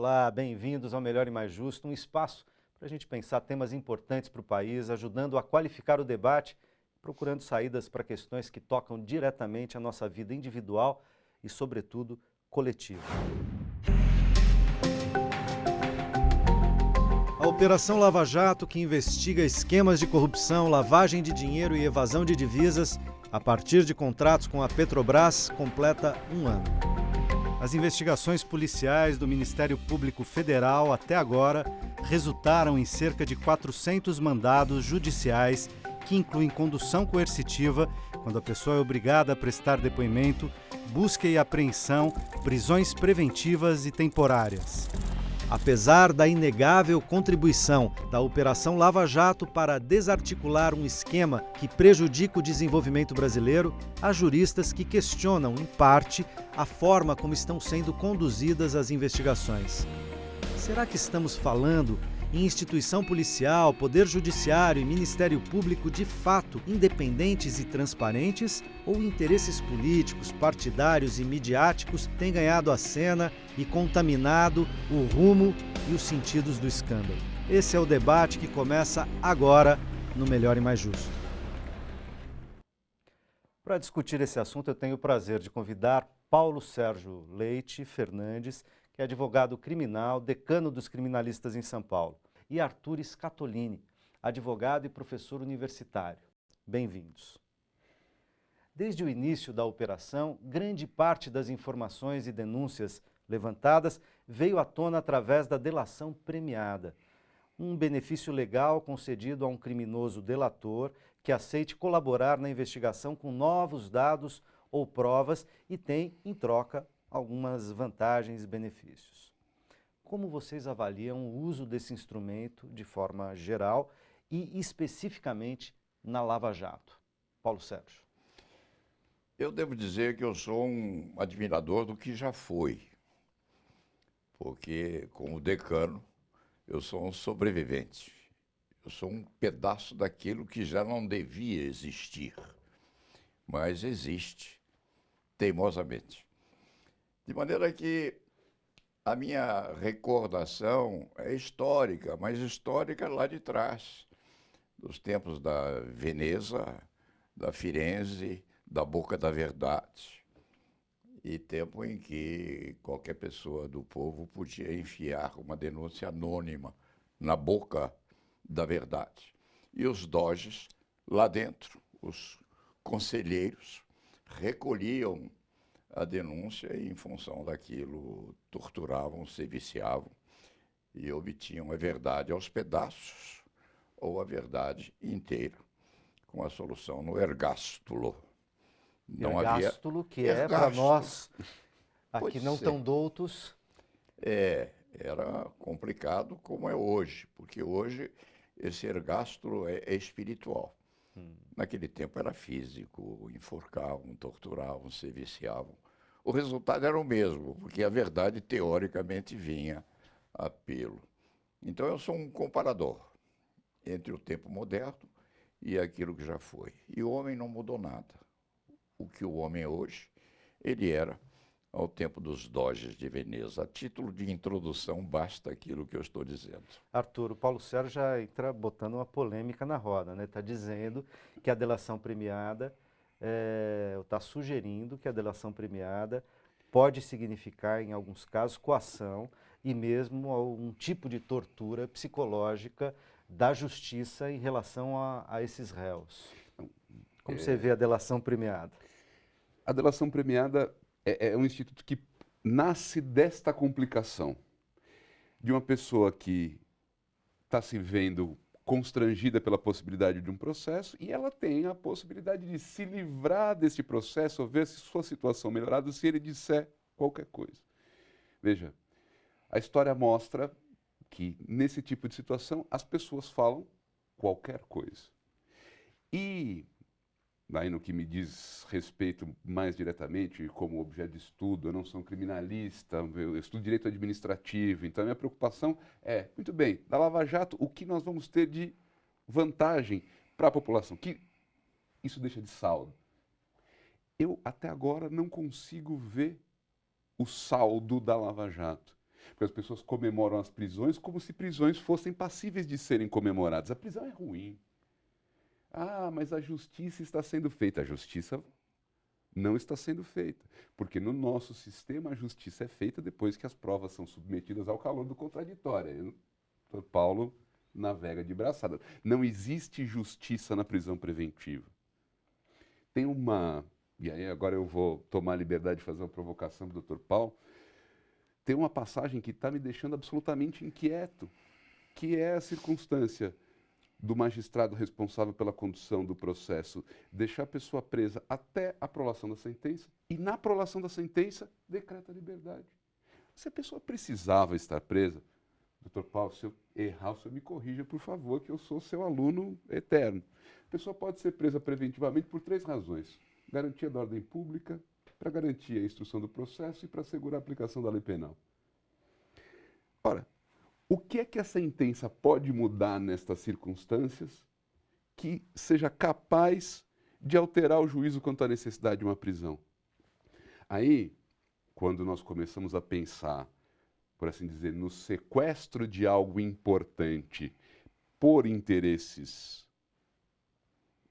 Olá, bem-vindos ao Melhor e Mais Justo, um espaço para a gente pensar temas importantes para o país, ajudando a qualificar o debate, procurando saídas para questões que tocam diretamente a nossa vida individual e, sobretudo, coletiva. A Operação Lava Jato, que investiga esquemas de corrupção, lavagem de dinheiro e evasão de divisas a partir de contratos com a Petrobras, completa um ano. As investigações policiais do Ministério Público Federal até agora resultaram em cerca de 400 mandados judiciais que incluem condução coercitiva, quando a pessoa é obrigada a prestar depoimento, busca e apreensão, prisões preventivas e temporárias. Apesar da inegável contribuição da Operação Lava Jato para desarticular um esquema que prejudica o desenvolvimento brasileiro, há juristas que questionam, em parte, a forma como estão sendo conduzidas as investigações. Será que estamos falando em instituição policial, poder judiciário e Ministério Público de fato independentes e transparentes, ou interesses políticos, partidários e midiáticos têm ganhado a cena e contaminado o rumo e os sentidos do escândalo? Esse é o debate que começa agora no Melhor e Mais Justo. Para discutir esse assunto, eu tenho o prazer de convidar Paulo Sérgio Leite Fernandes, que é advogado criminal, decano dos criminalistas em São Paulo, e Arthur Scatolini, advogado e professor universitário. Bem-vindos. Desde o início da operação, grande parte das informações e denúncias levantadas veio à tona através da delação premiada, um benefício legal concedido a um criminoso delator que aceite colaborar na investigação com novos dados ou provas e tem, em troca, algumas vantagens e benefícios. Como vocês avaliam o uso desse instrumento de forma geral e especificamente na Lava Jato? Paulo Sérgio. Eu devo dizer que eu sou um admirador do que já foi, porque como decano eu sou um sobrevivente. Eu sou um pedaço daquilo que já não devia existir, mas existe teimosamente. De maneira que a minha recordação é histórica, mas histórica lá de trás, dos tempos da Veneza, da Firenze, da Boca da Verdade, e tempo em que qualquer pessoa do povo podia enfiar uma denúncia anônima na boca da verdade. E os doges, lá dentro, os conselheiros, recolhiam a denúncia e, em função daquilo, torturavam, se viciavam e obtinham a verdade aos pedaços ou a verdade inteira, com a solução no ergástulo. Não ergástulo, havia... que é para nós, aqui não tão doutos. Era complicado como é hoje, porque hoje esse ergástulo é espiritual. Naquele tempo era físico, enforcavam, torturavam, se viciavam. O resultado era o mesmo, porque a verdade teoricamente vinha a pelo. Então eu sou um comparador entre o tempo moderno e aquilo que já foi. E o homem não mudou nada. O que o homem é hoje, ele era ao tempo dos doges de Veneza. A título de introdução, basta aquilo que eu estou dizendo. Arthur, o Paulo Sérgio já entra botando uma polêmica na roda, né? Está dizendo que a delação premiada, está sugerindo que a delação premiada pode significar, em alguns casos, coação e mesmo algum tipo de tortura psicológica da justiça em relação a esses réus. Como você vê a delação premiada? A delação premiada é um instituto que nasce desta complicação de uma pessoa que está se vendo constrangida pela possibilidade de um processo e ela tem a possibilidade de se livrar desse processo ou ver se sua situação melhorada se ele disser qualquer coisa. Veja, a história mostra que nesse tipo de situação as pessoas falam qualquer coisa. E aí no que me diz respeito mais diretamente, como objeto de estudo, eu não sou um criminalista, eu estudo direito administrativo, então a minha preocupação é, muito bem, da Lava Jato, o que nós vamos ter de vantagem para a população? Que isso deixa de saldo. Eu, até agora, não consigo ver o saldo da Lava Jato. Porque as pessoas comemoram as prisões como se prisões fossem passíveis de serem comemoradas. A prisão é ruim. Ah, mas a justiça está sendo feita. A justiça não está sendo feita. Porque no nosso sistema a justiça é feita depois que as provas são submetidas ao calor do contraditório. O doutor Paulo navega de braçada. Não existe justiça na prisão preventiva. Tem uma... E aí agora eu vou tomar a liberdade de fazer uma provocação para o doutor Paulo. Tem uma passagem que está me deixando absolutamente inquieto, que é a circunstância do magistrado responsável pela condução do processo deixar a pessoa presa até a prolação da sentença e, na prolação da sentença, decreta a liberdade. Se a pessoa precisava estar presa, doutor Paulo, se eu errar, o senhor me corrija, por favor, que eu sou seu aluno eterno. A pessoa pode ser presa preventivamente por 3 razões. Garantia da ordem pública, para garantir a instrução do processo e para assegurar a aplicação da lei penal. Ora, o que é que a sentença pode mudar nestas circunstâncias que seja capaz de alterar o juízo quanto à necessidade de uma prisão? Aí, quando nós começamos a pensar, por assim dizer, no sequestro de algo importante por interesses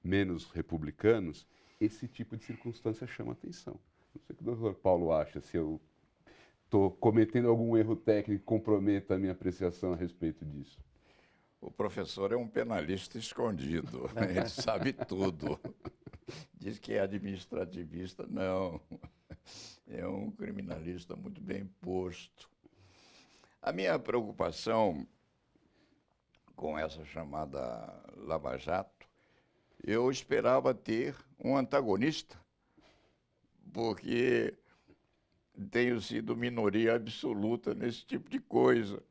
menos republicanos, esse tipo de circunstância chama atenção. Não sei o que o doutor Paulo acha, se eu estou cometendo algum erro técnico que comprometa a minha apreciação a respeito disso. O professor é um penalista escondido, ele sabe tudo. Diz que é administrativista, não. É um criminalista muito bem posto. A minha preocupação com essa chamada Lava Jato, eu esperava ter um antagonista, porque tenho sido minoria absoluta nesse tipo de coisa.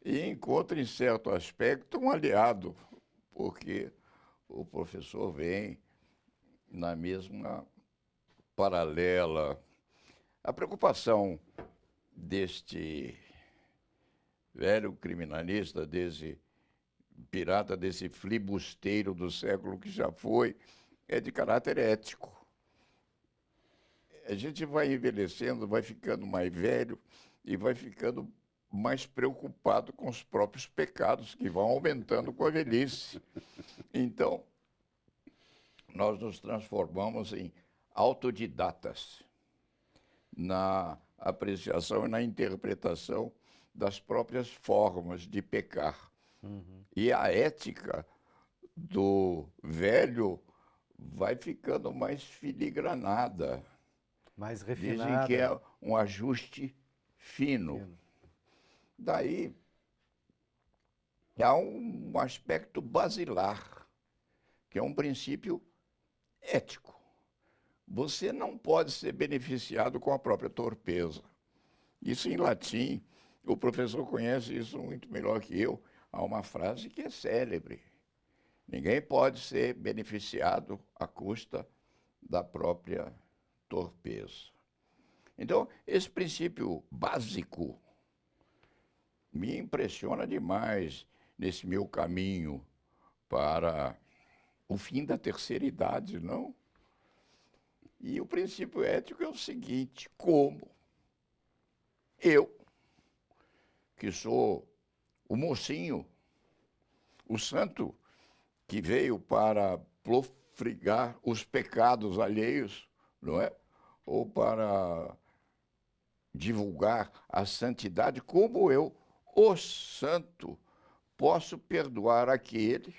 E encontro, em certo aspecto, um aliado, porque o professor vem na mesma paralela. A preocupação deste velho criminalista, desse pirata, desse flibusteiro do século que já foi, é de caráter ético. A gente vai envelhecendo, vai ficando mais velho e vai ficando mais preocupado com os próprios pecados que vão aumentando com a velhice. Então, nós nos transformamos em autodidatas na apreciação e na interpretação das próprias formas de pecar. E a ética do velho vai ficando mais filigranada. Mais refinada. Dizem que é um ajuste fino. Daí, há um aspecto basilar, que é um princípio ético. Você não pode ser beneficiado com a própria torpeza. Isso em latim, o professor conhece isso muito melhor que eu. Há uma frase que é célebre. Ninguém pode ser beneficiado à custa da própria torpeza. Então, esse princípio básico me impressiona demais nesse meu caminho para o fim da terceira idade, não? E o princípio ético é o seguinte: como eu, que sou o mocinho, o santo que veio para profligar os pecados alheios, não é? Ou para divulgar a santidade, como eu, o santo, posso perdoar aquele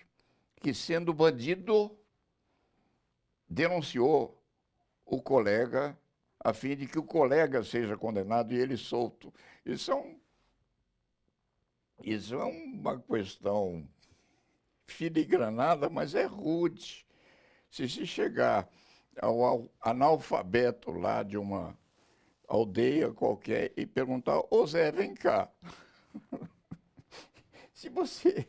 que, sendo bandido, denunciou o colega a fim de que o colega seja condenado e ele solto. Isso é uma questão filigranada, mas é rude. Se chegar ao analfabeto lá de uma aldeia qualquer e perguntar: ô Zé, vem cá. Se você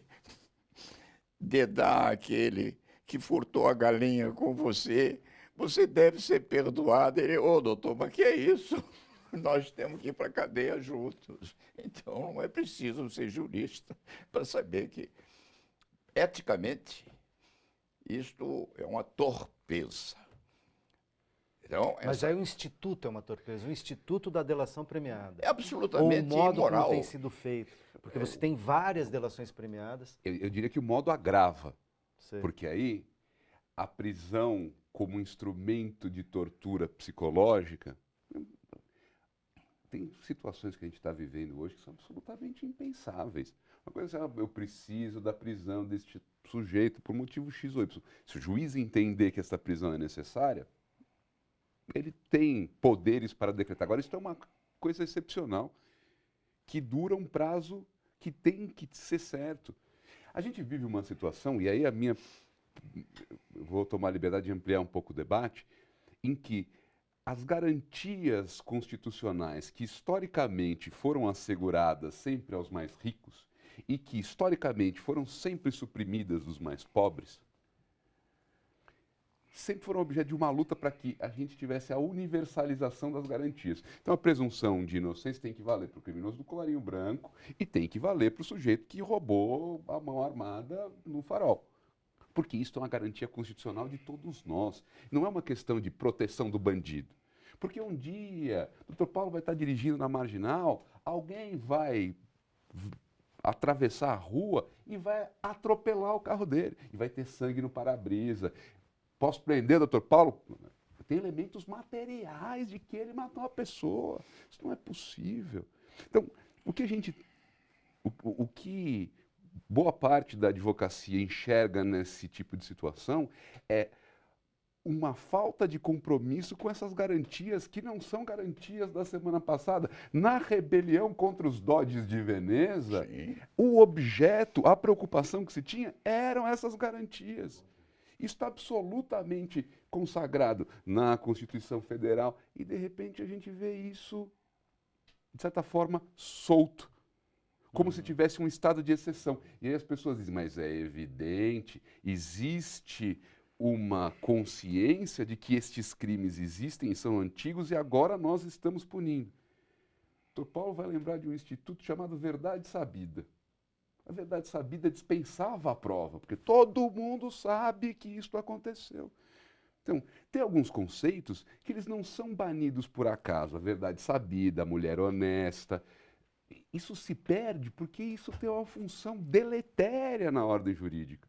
dedar aquele que furtou a galinha com você, você deve ser perdoado. Ele: ô doutor, mas que é isso? Nós temos que ir para a cadeia juntos. Então não é preciso ser jurista para saber que, eticamente, isto é uma torpeza. Então, Mas aí o Instituto é uma torpeza, o Instituto da delação premiada. é Ou o absolutamente modo imoral. como tem sido feito. Porque você tem várias delações premiadas. Eu diria que o modo agrava, Sei. porque aí a prisão como instrumento de tortura psicológica, tem situações que a gente está vivendo hoje que são absolutamente impensáveis. Uma coisa é, eu preciso da prisão deste sujeito por motivo X ou Y. Se o juiz entender que essa prisão é necessária, ele tem poderes para decretar. Agora, isso é uma coisa excepcional, que dura um prazo que tem que ser certo. A gente vive uma situação, e aí eu vou tomar a liberdade de ampliar um pouco o debate, em que as garantias constitucionais que historicamente foram asseguradas sempre aos mais ricos e que historicamente foram sempre suprimidas dos mais pobres, sempre foram objeto de uma luta para que a gente tivesse a universalização das garantias. Então a presunção de inocência tem que valer para o criminoso do colarinho branco e tem que valer para o sujeito que roubou a mão armada no farol. Porque isso é uma garantia constitucional de todos nós. Não é uma questão de proteção do bandido. Porque um dia, o Dr. Paulo vai estar dirigindo na Marginal, alguém vai atravessar a rua e vai atropelar o carro dele. E vai ter sangue no para-brisa. Posso prender, doutor Paulo? Tem elementos materiais de que ele matou uma pessoa. Isso não é possível. Então, o que boa parte da advocacia enxerga nesse tipo de situação é uma falta de compromisso com essas garantias que não são garantias da semana passada. Na rebelião contra os Dodges de Veneza, Sim. o objeto, a preocupação que se tinha eram essas garantias. Isso está absolutamente consagrado na Constituição Federal e, de repente, a gente vê isso, de certa forma, solto, como se tivesse um estado de exceção. E aí as pessoas dizem, mas é evidente, existe uma consciência de que estes crimes existem e são antigos e agora nós estamos punindo. O Dr. Paulo vai lembrar de um instituto chamado Verdade Sabida. A verdade sabida dispensava a prova, porque todo mundo sabe que isso aconteceu. Então, tem alguns conceitos que eles não são banidos por acaso. A verdade sabida, a mulher honesta. Isso se perde porque isso tem uma função deletéria na ordem jurídica.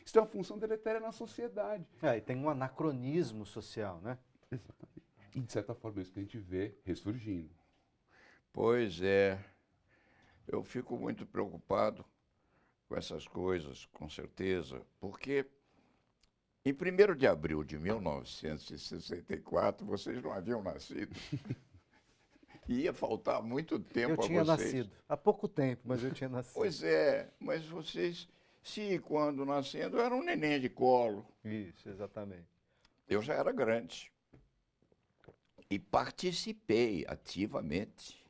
Isso tem uma função deletéria na sociedade. E tem um anacronismo social, né? Exatamente. E, de certa forma, é isso que a gente vê ressurgindo. Pois é. Eu fico muito preocupado com essas coisas, com certeza, porque em 1º de abril de 1964, vocês não haviam nascido. Ia faltar muito tempo a vocês. Eu tinha nascido. Há pouco tempo, mas eu tinha nascido. Pois é, mas vocês, se quando nascendo, eram um neném de colo. Isso, exatamente. Eu já era grande. E participei ativamente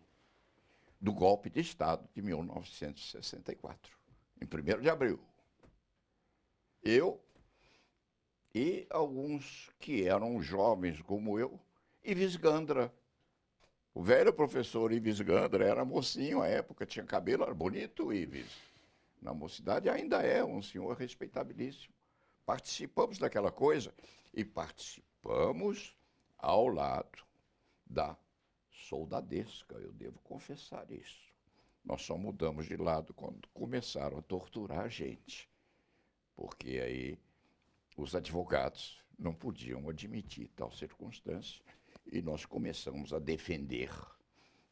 do golpe de Estado de 1964, em 1º de abril. Eu e alguns que eram jovens como eu, Ives Gandra. O velho professor Ives Gandra era mocinho à época, tinha cabelo, era bonito, Ives. Na mocidade ainda é um senhor respeitabilíssimo. Participamos daquela coisa e participamos ao lado da soldadesca, eu devo confessar isso. Nós só mudamos de lado quando começaram a torturar a gente, porque aí os advogados não podiam admitir tal circunstância e nós começamos a defender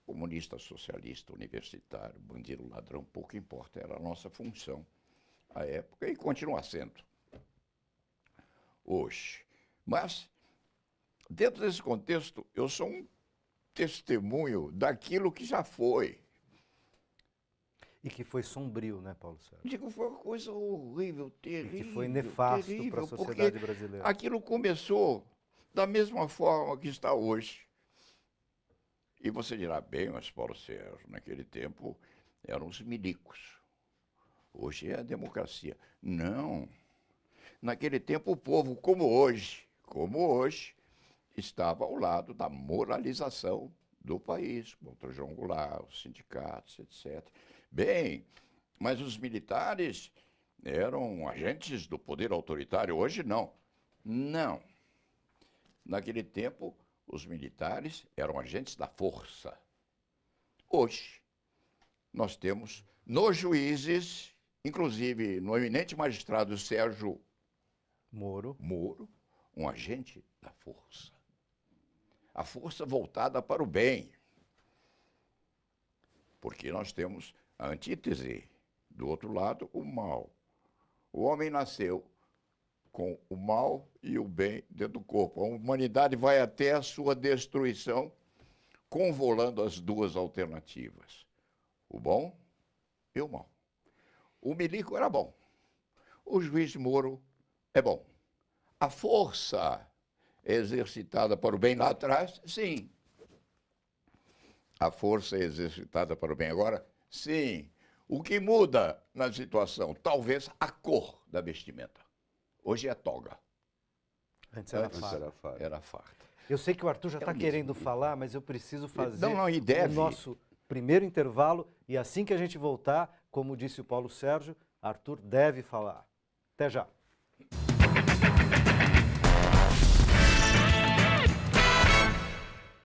comunista, socialista, universitário, bandido, ladrão, pouco importa, era a nossa função à época e continua sendo hoje. Mas, dentro desse contexto, eu sou um testemunho daquilo que já foi. E que foi sombrio, né, Paulo Sérgio? Digo, foi uma coisa horrível, terrível. E que foi nefasto para a sociedade brasileira. Aquilo começou da mesma forma que está hoje. E você dirá, bem, mas Paulo Sérgio, naquele tempo eram os milicos. Hoje é a democracia. Não. Naquele tempo o povo, como hoje, estava ao lado da moralização do país, contra João Goulart, os sindicatos, etc. Bem, mas os militares eram agentes do poder autoritário. Hoje não. Não. Naquele tempo, os militares eram agentes da força. Hoje, nós temos nos juízes, inclusive no eminente magistrado Sérgio Moro. um agente da força. A força voltada para o bem. Porque nós temos a antítese, do outro lado, o mal. O homem nasceu com o mal e o bem dentro do corpo. A humanidade vai até a sua destruição, convolando as duas alternativas, o bom e o mal. O milico era bom, o juiz Moro é bom. A força exercitada para o bem lá atrás, sim. A força exercitada para o bem agora, sim. O que muda na situação? Talvez a cor da vestimenta. Hoje é toga. Antes era Antes farda. era farda. Eu sei que o Arthur já está mesmo. querendo falar, mas eu preciso fazer e deve. o nosso primeiro intervalo. E assim que a gente voltar, como disse o Paulo Sérgio, Arthur deve falar. Até já.